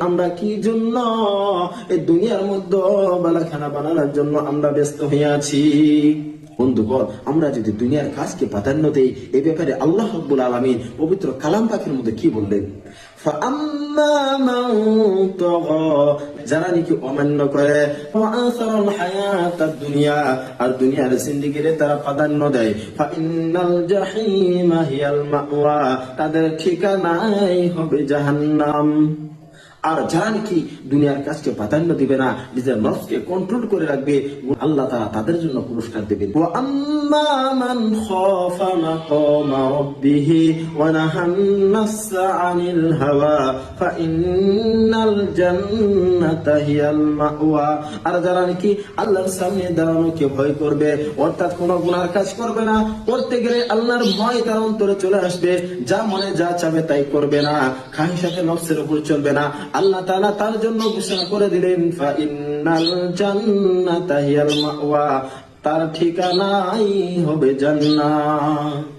আমরা কি জন্য এই দুনিয়ার মধ্যে বালাখানা বানানোর জন্য আমরা ব্যস্ত হয়ে আছি। বন্ধুগণ, আমরা যদি দুনিয়ার কাজকে প্রাধান্য দেই, এই ব্যাপারে আল্লাহ রাব্বুল আলামিন পবিত্র কালাম পাকের মধ্যে কি বললেন? যারা নাকি অমান্য করে দুনিয়া আর দুনিয়ার জিন্দেগিরে তারা প্রাধান্য দেয়, তাদের ঠিকানাই হবে জাহান্নাম। আর যারা নাকি দুনিয়ার কাজকে প্রাধান্য দিবে না, নিজের নফসকে কন্ট্রোল করে রাখবে, আল্লাহ তাআলা তাদের জন্য পুরস্কার দেবেন। ওয়া আম্মা মান খাফা মাকামা রাব্বিহি ওয়া নাহান নাফসা আনিল হাওয়া ফাইন্নাল জান্নাতা হিয়াল মাওয়া। আর যারা নাকি আল্লাহর সামনে দাঁড়ানোকে ভয় করবে, অর্থাৎ কোনো গুনার কাজ করবে না, করতে গেলে আল্লাহর ভয় তার অন্তরে চলে আসবে, যা মনে যা চাবে তাই করবে না, খাহিসাতে নফসের উপর চলবে না, আল্লাহ তাআলা তার জন্য ঘোষণা করে দিলেন ফাইন্নাল জান্নাতা হিয়াল মাওয়া, তার ঠিকানাই হবে জান্নাত।